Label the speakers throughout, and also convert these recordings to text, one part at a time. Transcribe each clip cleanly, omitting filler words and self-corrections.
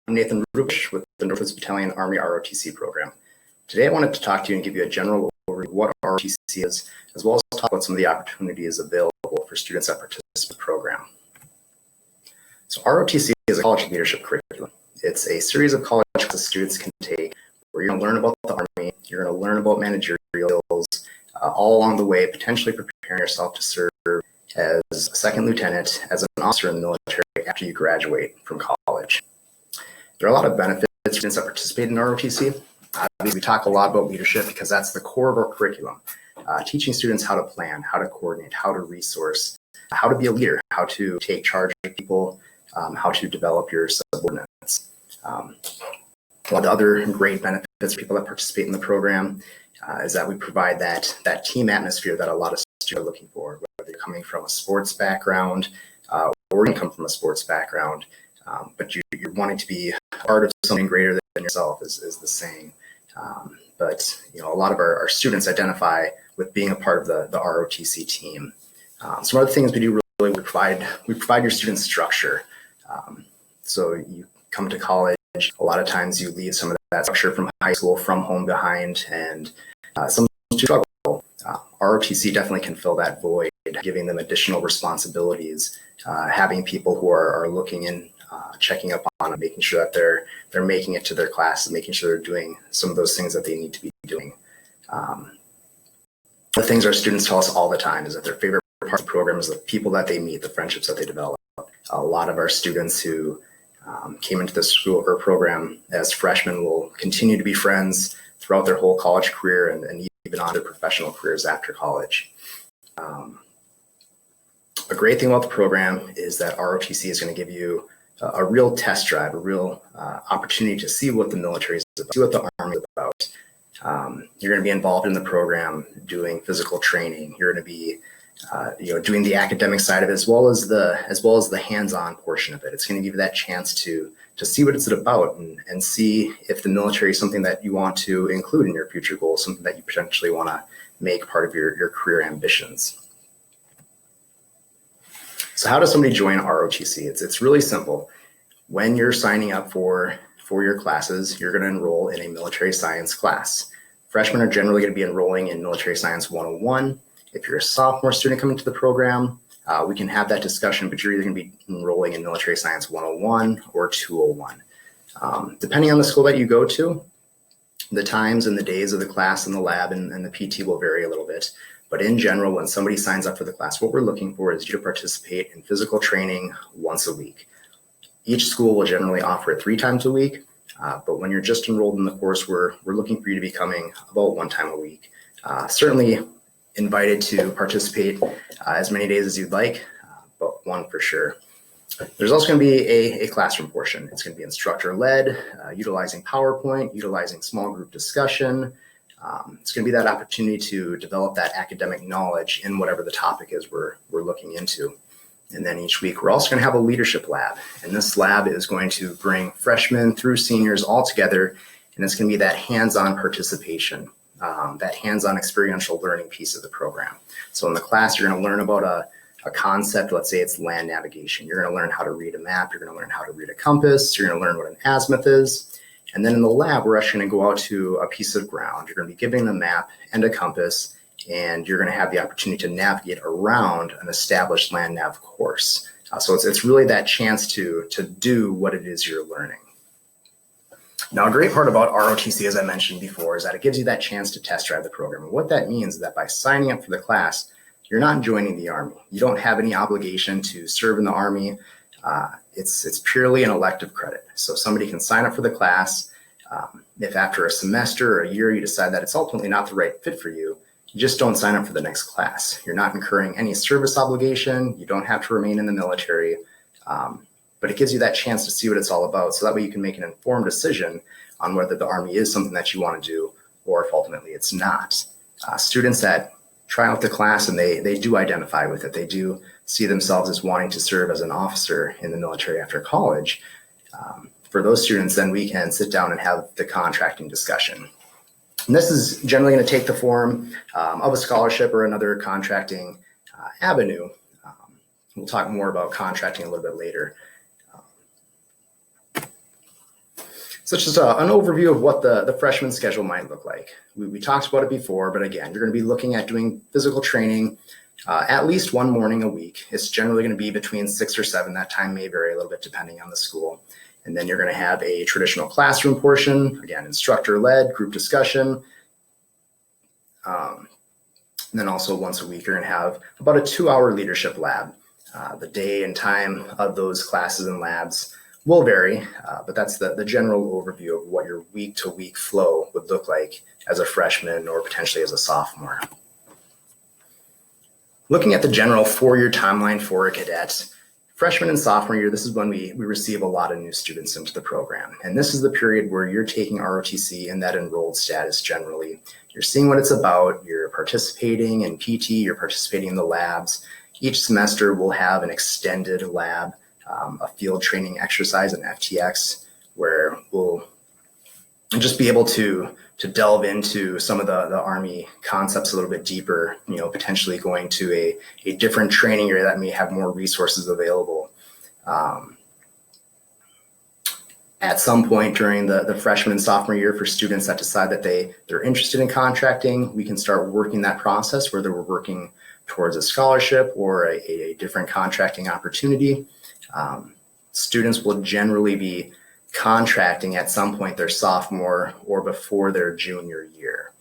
Speaker 1: I'm Nathan Rubish with the Northwoods Battalion Army ROTC program. Today I wanted to talk to you and give you a general overview of what ROTC is, as well as talk about some of the opportunities available for students that participate in the program. So ROTC is a college leadership curriculum. It's a series of college classes students can take where you're going to learn about the Army, you're going to learn about managerial skills, all along the way, potentially preparing yourself to serve as a second lieutenant, as an officer in the military after you graduate from college. There are a lot of benefits to students that participate in ROTC. We talk a lot about leadership because that's the core of our curriculum. Teaching students how to plan, how to coordinate, how to resource, how to be a leader, how to take charge of people, how to develop your subordinates. One of the other great benefits for people that participate in the program is that we provide that team atmosphere that a lot of students are looking for, whether you're coming from a sports background or you come from a sports background, but you're wanting to be part of something greater than yourself is the saying. But a lot of our students identify with being a part of the ROTC team. Some other things we do really, we provide your students structure. So you come to college, a lot of times you leave some of that structure from high school, from home behind, and some students struggle. ROTC definitely can fill that void, giving them additional responsibilities, having people who are looking in, checking up on them, making sure that they're making it to their classes, making sure they're doing some of those things that they need to be doing. The things our students tell us all the time is that their favorite part of the program is the people that they meet, the friendships that they develop. A lot of our students who came into the school or program as freshmen will continue to be friends throughout their whole college career and even on their professional careers after college. A great thing about the program is that ROTC is going to give you a real test drive, a real opportunity to see what the military is about, see what the Army is about. You're going to be involved in the program doing physical training. You're going to be doing the academic side of it as well as the hands-on portion of it. It's going to give you that chance to see what it's about and see if the military is something that you want to include in your future goals, something that you potentially want to make part of your career ambitions. So how does somebody join ROTC? It's really simple. When you're signing up for your classes, you're going to enroll in a military science class. Freshmen are generally going to be enrolling in Military Science 101. If you're a sophomore student coming to the program, we can have that discussion, but you're either going to be enrolling in Military Science 101 or 201. Depending on the school that you go to, the times and the days of the class and the lab and the PT will vary a little bit. But in general, when somebody signs up for the class, what we're looking for is you to participate in physical training once a week. Each school will generally offer it 3 times a week, but when you're just enrolled in the course, we're looking for you to be coming about 1 time a week. Certainly invited to participate as many days as you'd like, but 1 for sure. There's also going to be a classroom portion. It's going to be instructor-led, utilizing PowerPoint, utilizing small group discussion. It's going to be that opportunity to develop that academic knowledge in whatever the topic is we're looking into. And then each week, we're also going to have a leadership lab. And this lab is going to bring freshmen through seniors all together. And it's going to be that hands-on participation, that hands-on experiential learning piece of the program. So in the class, you're going to learn about a concept. Let's say it's land navigation. You're going to learn how to read a map. You're going to learn how to read a compass. You're going to learn what an azimuth is. And then in the lab, we're actually going to go out to a piece of ground. You're going to be given a map and a compass, and you're going to have the opportunity to navigate around an established land nav course. So it's really that chance to do what it is you're learning. Now, a great part about ROTC, as I mentioned before, is that it gives you that chance to test drive the program. And what that means is that by signing up for the class, you're not joining the Army. You don't have any obligation to serve in the Army. It's purely an elective credit. So somebody can sign up for the class. If after a semester or a year you decide that it's ultimately not the right fit for you, you just don't sign up for the next class. You're not incurring any service obligation. You don't have to remain in the military. But it gives you that chance to see what it's all about. So that way you can make an informed decision on whether the Army is something that you want to do or if ultimately it's not. Students that try out the class and they do identify with it. They do see themselves as wanting to serve as an officer in the military after college. For those students, then we can sit down and have the contracting discussion. And this is generally going to take the form of a scholarship or another contracting avenue. We'll talk more about contracting a little bit later. So it's just an overview of what the freshman schedule might look like. We talked about it before, but again, you're going to be looking at doing physical training at least one morning a week. It's generally going to be between 6 or 7. That time may vary a little bit depending on the school. And then you're going to have a traditional classroom portion, again, instructor-led, group discussion. And then also once a week, you're going to have about a 2-hour leadership lab. The day and time of those classes and labs will vary, but that's the general overview of what your week-to-week flow would look like as a freshman or potentially as a sophomore. Looking at the general 4-year timeline for a cadet, freshman and sophomore year, this is when we receive a lot of new students into the program. And this is the period where you're taking ROTC in that enrolled status generally. You're seeing what it's about, you're participating in PT, you're participating in the labs. Each semester will have an extended lab, a field training exercise, an FTX, where we'll just be able to delve into some of the Army concepts a little bit deeper, potentially going to a different training area that may have more resources available. At some point during the freshman and sophomore year, for students that decide that they're interested in contracting, we can start working that process, whether we're working towards a scholarship or a different contracting opportunity. Students will generally be contracting at some point their sophomore or before their junior year.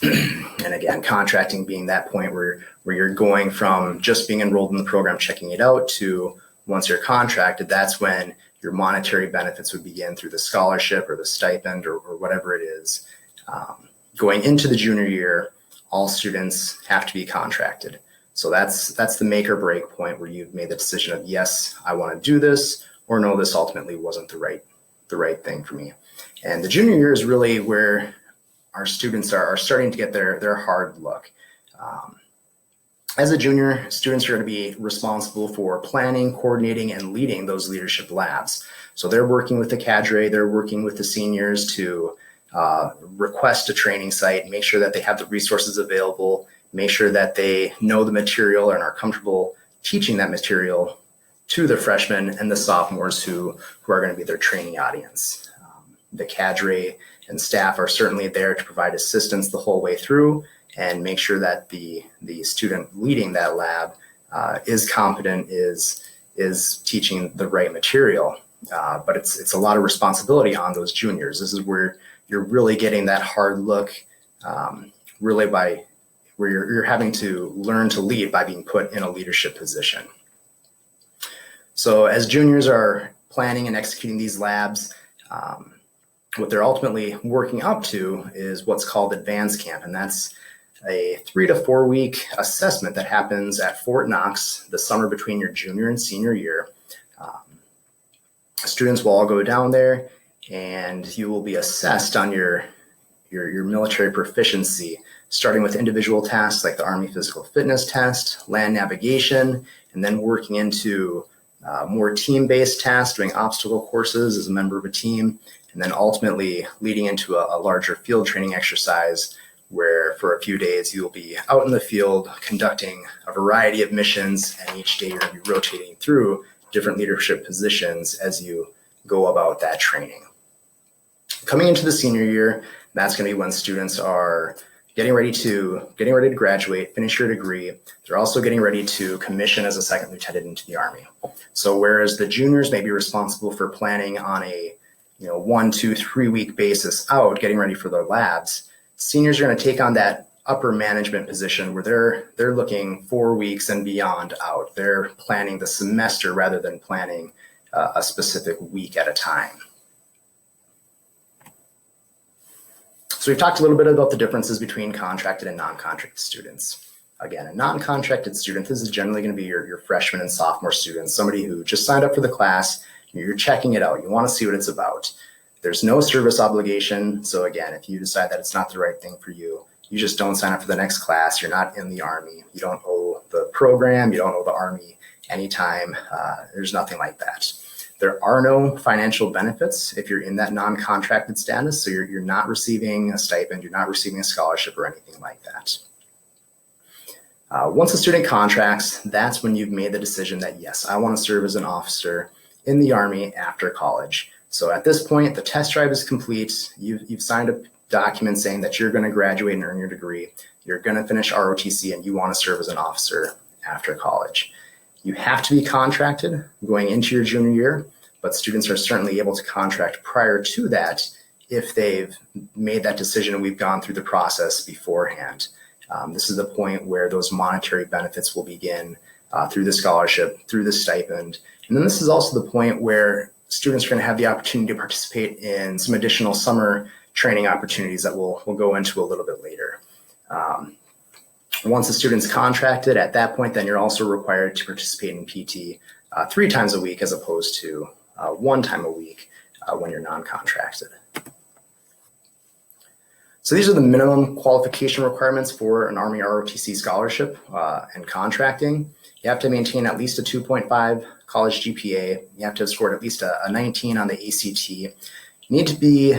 Speaker 1: And again, contracting being that point where you're going from just being enrolled in the program, checking it out, to once you're contracted, that's when your monetary benefits would begin through the scholarship or the stipend or whatever it is. Going into the junior year, all students have to be contracted. So that's the make or break point where you've made the decision of, yes, I want to do this, or no, this ultimately wasn't the right thing for me. And the junior year is really where our students are starting to get their hard look. As a junior, students are going to be responsible for planning, coordinating, and leading those leadership labs. So they're working with the cadre, they're working with the seniors to request a training site, make sure that they have the resources available, make sure that they know the material and are comfortable teaching that material to the freshmen and the sophomores who are going to be their training audience. The cadre and staff are certainly there to provide assistance the whole way through and make sure that the student leading that lab is competent, is teaching the right material. But it's a lot of responsibility on those juniors. This is where you're really getting that hard look, really by where you're having to learn to lead by being put in a leadership position. So as juniors are planning and executing these labs, what they're ultimately working up to is what's called advanced camp, and that's a 3 to 4 week assessment that happens at Fort Knox the summer between your junior and senior year. Students will all go down there, and you will be assessed on your military proficiency, starting with individual tasks like the Army Physical Fitness Test, land navigation, and then working into more team-based tasks, doing obstacle courses as a member of a team, and then ultimately leading into a larger field training exercise where for a few days you'll be out in the field conducting a variety of missions, and each day you're going to be rotating through different leadership positions as you go about that training. Coming into the senior year, that's going to be when students are getting ready to graduate, finish your degree. They're also getting ready to commission as a second lieutenant into the Army. So whereas the juniors may be responsible for planning on a 1, 2, 3 week basis out, getting ready for their labs, seniors are going to take on that upper management position where they're looking 4 weeks and beyond out. They're planning the semester rather than planning a specific week at a time. So we've talked a little bit about the differences between contracted and non-contracted students. Again, a non-contracted student, this is generally going to be your freshman and sophomore students, somebody who just signed up for the class, you're checking it out, you want to see what it's about. There's no service obligation. So again, if you decide that it's not the right thing for you, you just don't sign up for the next class. You're not in the Army. You don't owe the program. You don't owe the Army anytime. There's nothing like that. There are no financial benefits if you're in that non-contracted status. So you're not receiving a stipend. You're not receiving a scholarship or anything like that. Once a student contracts, that's when you've made the decision that, yes, I want to serve as an officer in the Army after college. So at this point, the test drive is complete. You've signed a document saying that you're going to graduate and earn your degree. You're going to finish ROTC and you want to serve as an officer after college. You have to be contracted going into your junior year, but students are certainly able to contract prior to that if they've made that decision and we've gone through the process beforehand. This is the point where those monetary benefits will begin through the scholarship, through the stipend. And then this is also the point where students are going to have the opportunity to participate in some additional summer training opportunities that we'll go into a little bit later. Once the student's contracted, at that point, then you're also required to participate in PT 3 times a week as opposed to 1 time a week when you're non-contracted. So these are the minimum qualification requirements for an Army ROTC scholarship and contracting. You have to maintain at least a 2.5 college GPA. You have to have scored at least a 19 on the ACT. You need to be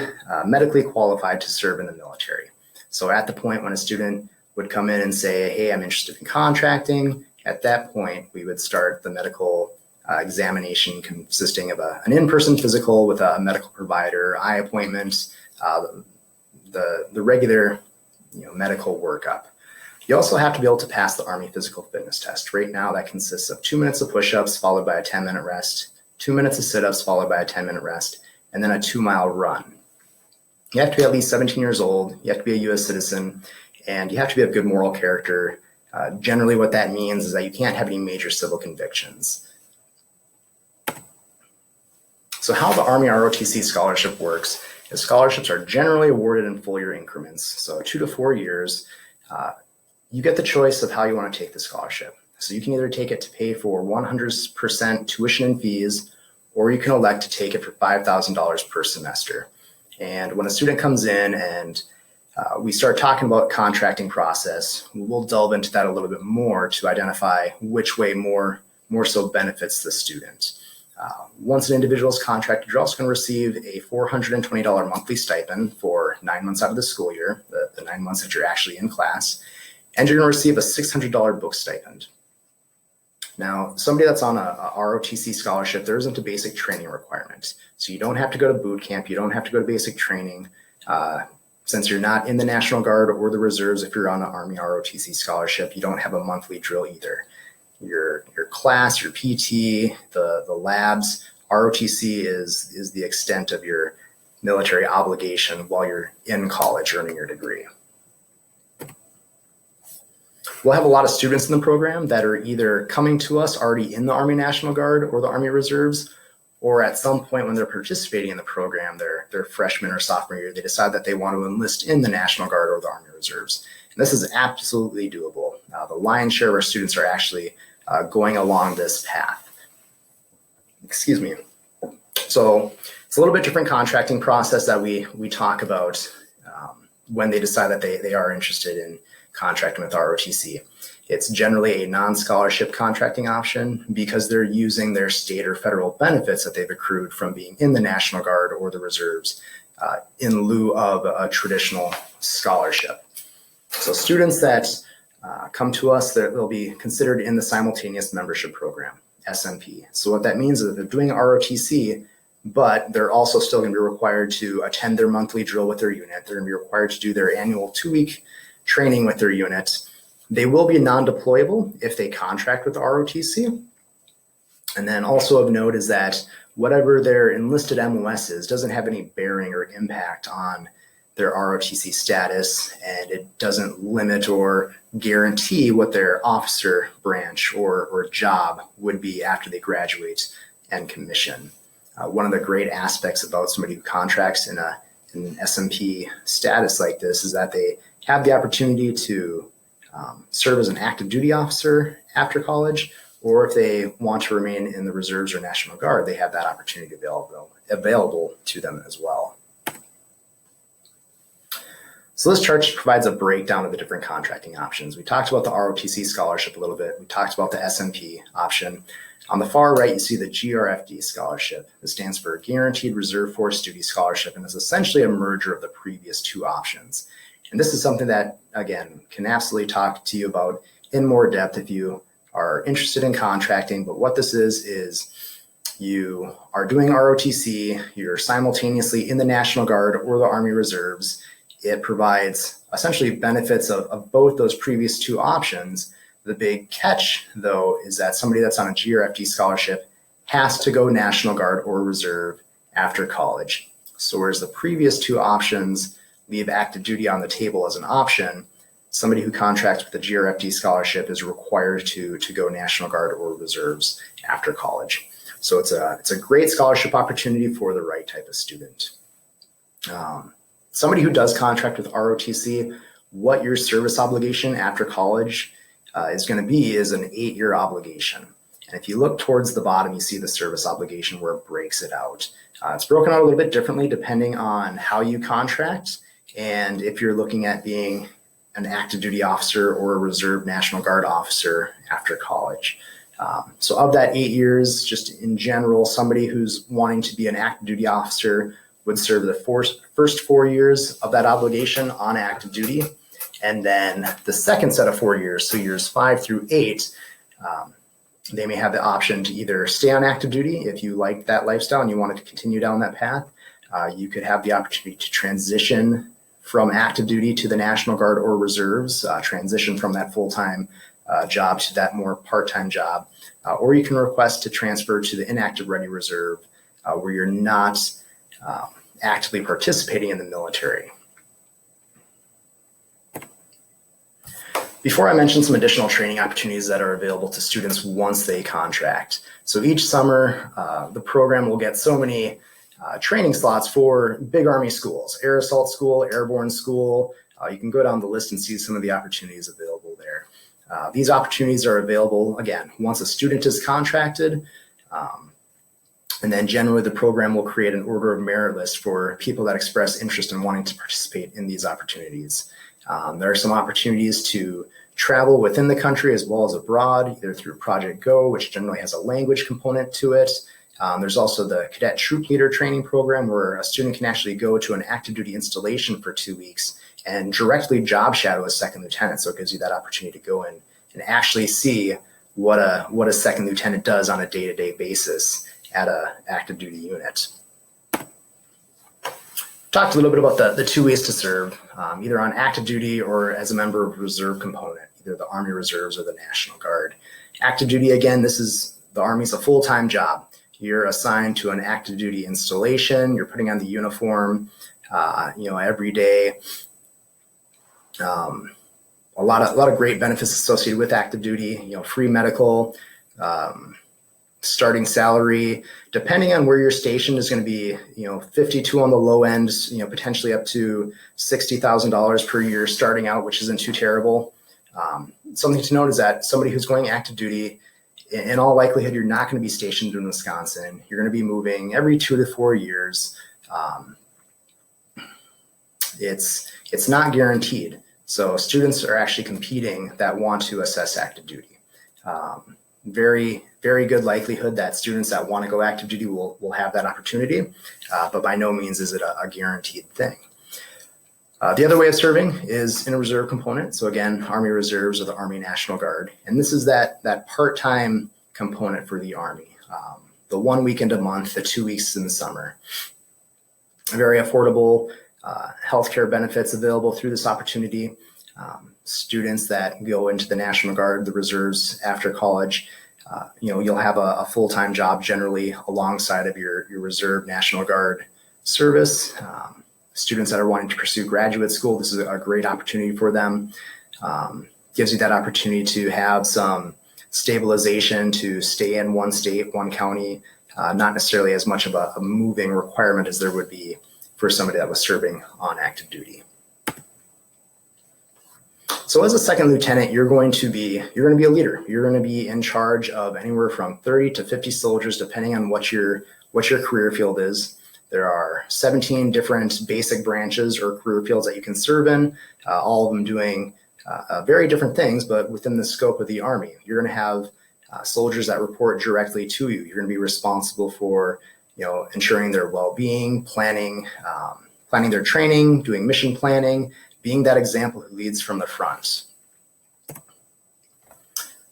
Speaker 1: medically qualified to serve in the military. So at the point when a student would come in and say, hey, I'm interested in contracting, at that point, we would start the medical examination consisting of an in-person physical with a medical provider, eye appointment, the regular medical workup. You also have to be able to pass the Army physical fitness test. Right now, that consists of 2 minutes of push-ups followed by a 10-minute rest, 2 minutes of sit-ups followed by a 10-minute rest, and then a 2-mile run. You have to be at least 17 years old, you have to be a U.S. citizen, and you have to be of good moral character. Generally, what that means is that you can't have any major civil convictions. So how the Army ROTC scholarship works is scholarships are generally awarded in full-year increments. So 2 to 4 years, you get the choice of how you want to take the scholarship. So you can either take it to pay for 100% tuition and fees, or you can elect to take it for $5,000 per semester. And when a student comes in and we start talking about contracting process, we'll delve into that a little bit more to identify which way more so benefits the student. Once an individual is contracted, you're also going to receive a $420 monthly stipend for 9 months out of the school year, the 9 months that you're actually in class, and you're going to receive a $600 book stipend. Now, somebody that's on a ROTC scholarship, there isn't a basic training requirement. So you don't have to go to boot camp, you don't have to go to basic training. Since you're not in the National Guard or the Reserves, if you're on an Army ROTC scholarship, you don't have a monthly drill either. Your class, your PT, the labs, ROTC is the extent of your military obligation while you're in college earning your degree. We'll have a lot of students in the program that are either coming to us already in the Army National Guard or the Army Reserves, or at some point when they're participating in the program, their freshman or sophomore year, they decide that they want to enlist in the National Guard or the Army Reserves. And this is absolutely doable. The lion's share of our students are actually going along this path. Excuse me. So it's a little bit different contracting process that we talk about when they decide that they are interested in contracting with ROTC. It's generally a non-scholarship contracting option because they're using their state or federal benefits that they've accrued from being in the National Guard or the Reserves in lieu of a traditional scholarship. So students that come to us, they'll be considered in the simultaneous membership program, SMP. So what that means is that they're doing ROTC, but they're also still going to be required to attend their monthly drill with their unit. They're going to be required to do their annual 2-week training with their unit. They will be non-deployable if they contract with ROTC. And then also of note is that whatever their enlisted MOS is doesn't have any bearing or impact on their ROTC status, and it doesn't limit or guarantee what their officer branch or job would be after they graduate and commission. One of the great aspects about somebody who contracts in an SMP status like this is that they have the opportunity to serve as an active duty officer after college, or if they want to remain in the Reserves or National Guard, they have that opportunity available to them as well. So this chart provides a breakdown of the different contracting options. We talked about the ROTC scholarship a little bit. We talked about the SMP option. On the far right, you see the GRFD scholarship. This stands for Guaranteed Reserve Force Duty Scholarship, and is essentially a merger of the previous two options. And this is something that, again, can absolutely talk to you about in more depth if you are interested in contracting. But what this is you are doing ROTC, you're simultaneously in the National Guard or the Army Reserves. It provides essentially benefits of both those previous two options. The big catch, though, is that somebody that's on a GRFD scholarship has to go National Guard or Reserve after college. So whereas the previous two options leave active duty on the table as an option, somebody who contracts with a GRFD scholarship is required to go National Guard or Reserves after college. So it's a great scholarship opportunity for the right type of student. Somebody who does contract with ROTC, what your service obligation after college is going to be is an 8-year obligation. And if you look towards the bottom, you see the service obligation where it breaks it out. It's broken out a little bit differently depending on how you contract and if you're looking at being an active duty officer or a reserve National Guard officer after college. So of that 8 years, just in general, somebody who's wanting to be an active duty officer would serve the first 4 years of that obligation on active duty. And then the second set of 4 years, so years 5 through 8, they may have the option to either stay on active duty if you like that lifestyle and you wanted to continue down that path. You could have the opportunity to transition from active duty to the National Guard or Reserves, transition from that full-time job to that more part-time job, or you can request to transfer to the inactive ready reserve where you're not actively participating in the military. Before I mention some additional training opportunities that are available to students once they contract. So each summer, the program will get so many training slots for big Army schools, Air Assault School, Airborne School. You can go down the list and see some of the opportunities available there. These opportunities are available, again, once a student is contracted, and then generally the program will create an order of merit list for people that express interest in wanting to participate in these opportunities. There are some opportunities to travel within the country as well as abroad, either through Project Go, which generally has a language component to it. There's also the Cadet Troop Leader Training Program where a student can actually go to an active duty installation for 2 weeks and directly job shadow a second lieutenant. So it gives you that opportunity to go in and actually see what a second lieutenant does on a day-to-day basis at an active duty unit. Talked a little bit about the two ways to serve, either on active duty or as a member of reserve component, either the Army Reserves or the National Guard. Active duty, again, the Army's a full-time job. You're assigned to an active duty installation. You're putting on the uniform, every day. A lot of great benefits associated with active duty. Free medical, starting salary, depending on where you're stationed, is going to be 52 on the low end, potentially up to $60,000 per year starting out, which isn't too terrible. Something to note is that somebody who's going active duty, in all likelihood, you're not going to be stationed in Wisconsin. You're going to be moving every 2 to 4 years. It's not guaranteed. So students are actually competing that want to assess active duty. Very, very good likelihood that students that want to go active duty will have that opportunity, but by no means is it a guaranteed thing. The other way of serving is in a reserve component. So again, Army Reserves or the Army National Guard. And this is that part-time component for the Army. The 1 weekend a month, the 2 weeks in the summer. Very affordable healthcare benefits available through this opportunity. Students that go into the National Guard, the Reserves after college, you'll have a full-time job generally alongside of your Reserve National Guard service. Students that are wanting to pursue graduate school, this is a great opportunity for them. Gives you that opportunity to have some stabilization, to stay in one state, one county, not necessarily as much of a moving requirement as there would be for somebody that was serving on active duty. So as a second lieutenant, you're going to be a leader. You're going to be in charge of anywhere from 30 to 50 soldiers, depending on what your career field is. There are 17 different basic branches or career fields that you can serve in, all of them doing very different things, but within the scope of the Army. You're going to have soldiers that report directly to you. You're going to be responsible for ensuring their well-being, planning their training, doing mission planning, being that example who leads from the front.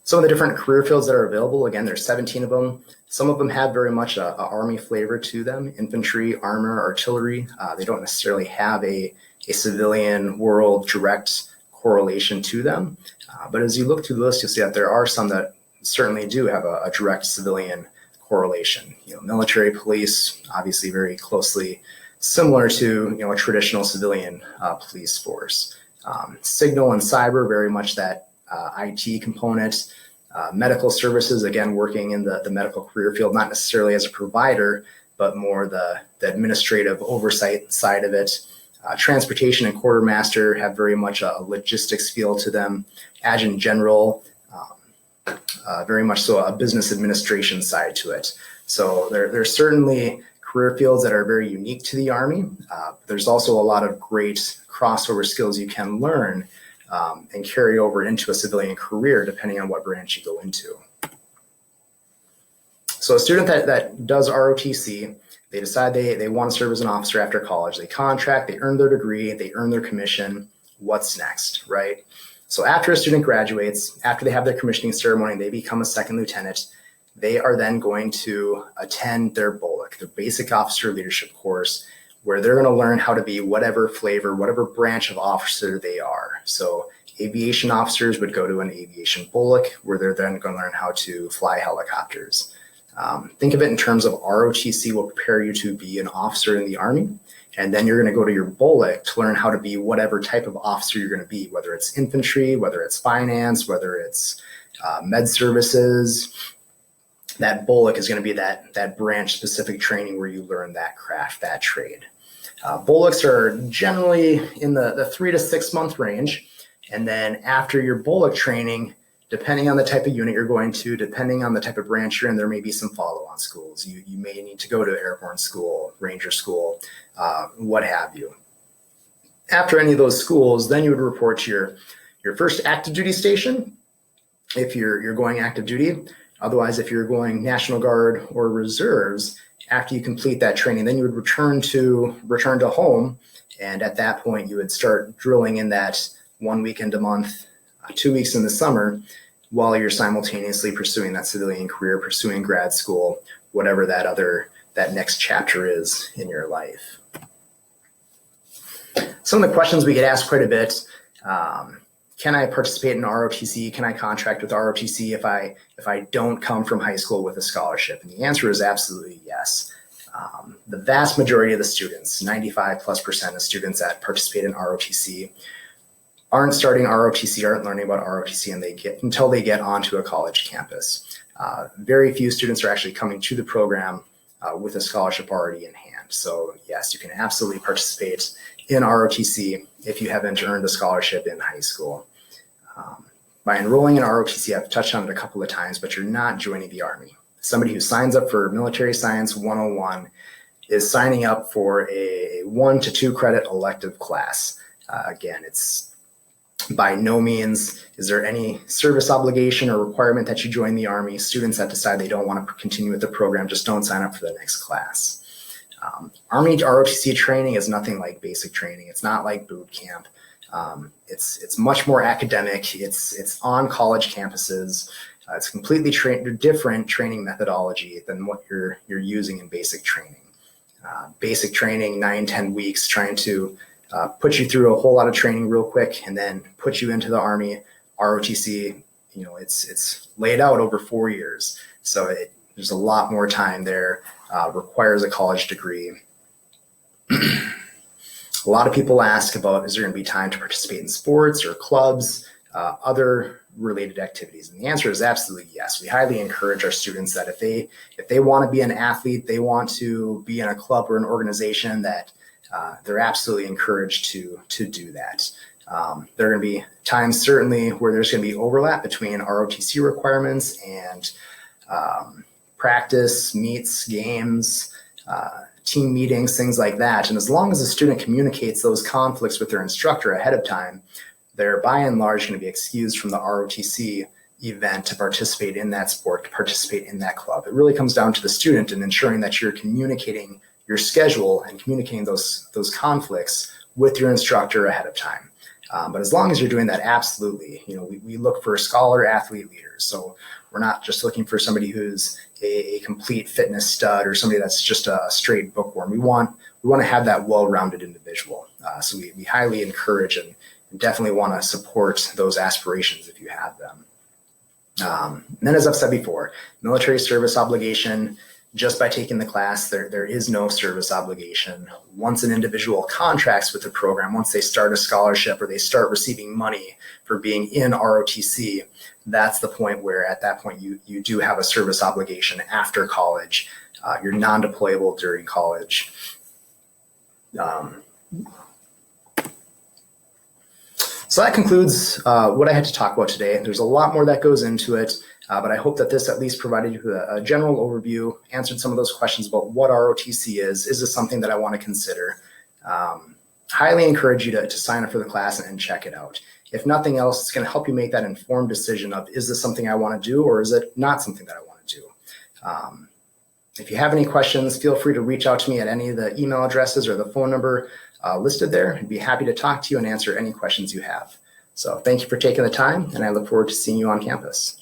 Speaker 1: Some of the different career fields that are available, again, there's 17 of them. Some of them have very much a Army flavor to them: infantry, armor, artillery. They don't necessarily have a civilian world direct correlation to them. But as you look through the list, you'll see that there are some that certainly do have a direct civilian correlation. Military, police, obviously very closely similar to a traditional civilian police force. Signal and cyber, very much that IT component. Medical services, again, working in the medical career field, not necessarily as a provider, but more the administrative oversight side of it. Transportation and quartermaster have very much a logistics feel to them. Adjutant general, very much so a business administration side to it. So there's certainly career fields that are very unique to the Army. There's also a lot of great crossover skills you can learn and carry over into a civilian career, depending on what branch you go into. So a student that does ROTC, they decide they want to serve as an officer after college. They contract, they earn their degree, they earn their commission. What's next, right? So after a student graduates, after they have their commissioning ceremony, they become a second lieutenant. They are then going to attend their BOLC, their basic officer leadership course, where they're going to learn how to be whatever flavor, whatever branch of officer they are. So aviation officers would go to an aviation BOLC, where they're then going to learn how to fly helicopters. Think of it in terms of ROTC will prepare you to be an officer in the Army, and then you're going to go to your BOLC to learn how to be whatever type of officer you're going to be, whether it's infantry, whether it's finance, whether it's med services. That BOLC is going to be that branch-specific training where you learn that craft, that trade. BOLCs are generally in the 3 to 6 month range, and then after your BOLC training, depending on the type of unit you're going to, depending on the type of branch you're in, there may be some follow-on schools. You may need to go to airborne school, ranger school, what have you. After any of those schools, then you would report to your first active duty station, if you're going active duty. Otherwise, if you're going National Guard or reserves, after you complete that training, then you would return to home. And at that point, you would start drilling in that 1 weekend a month, 2 weeks in the summer, while you're simultaneously pursuing that civilian career, pursuing grad school, whatever that next chapter is in your life. Some of the questions we get asked quite a bit, can I participate in ROTC? Can I contract with ROTC if I don't come from high school with a scholarship? And the answer is absolutely yes. The vast majority of the students, 95+% of students that participate in ROTC, aren't starting ROTC, aren't learning about ROTC until they get onto a college campus. Very few students are actually coming to the program with a scholarship already in hand. So yes, you can absolutely participate in ROTC if you haven't earned a scholarship in high school. By enrolling in ROTC, I've touched on it a couple of times, but you're not joining the Army. Somebody who signs up for Military Science 101 is signing up for a 1 to 2 credit elective class. Again, it's by no means is there any service obligation or requirement that you join the Army. Students that decide they don't want to continue with the program just don't sign up for the next class. Army ROTC training is nothing like basic training. It's not like boot camp. It's much more academic. It's on college campuses. It's completely different training methodology than what you're using in basic training. Basic training, 9-10 weeks, trying to put you through a whole lot of training real quick and then put you into the Army. ROTC, it's laid out over 4 years. So there's a lot more time there, requires a college degree. A lot of people ask about, is there going to be time to participate in sports or clubs, other related activities? And the answer is absolutely yes. We highly encourage our students that if they want to be an athlete, they want to be in a club or an organization, that they're absolutely encouraged to do that. There are going to be times certainly where there's going to be overlap between ROTC requirements and practice, meets, games, team meetings, things like that. And as long as the student communicates those conflicts with their instructor ahead of time, they're by and large going to be excused from the ROTC event to participate in that sport, to participate in that club. It really comes down to the student and ensuring that you're communicating your schedule and communicating those conflicts with your instructor ahead of time. But as long as you're doing that, absolutely, we look for scholar athlete leaders. So we're not just looking for somebody who's a complete fitness stud or somebody that's just a straight bookworm. We want to have that well-rounded individual. So we highly encourage and definitely want to support those aspirations if you have them. And then, as I've said before, military service obligation. Just by taking the class, there is no service obligation. Once an individual contracts with the program, once they start a scholarship or they start receiving money for being in ROTC, that's the point where at that point you do have a service obligation after college. You're non-deployable during college. So that concludes what I had to talk about today. There's a lot more that goes into it. But I hope that this at least provided you a general overview, answered some of those questions about what ROTC is this something that I want to consider? Highly encourage you to sign up for the class and check it out. If nothing else, it's going to help you make that informed decision of, is this something I want to do or is it not something that I want to do? If you have any questions, feel free to reach out to me at any of the email addresses or the phone number listed there. I'd be happy to talk to you and answer any questions you have. So thank you for taking the time, and I look forward to seeing you on campus.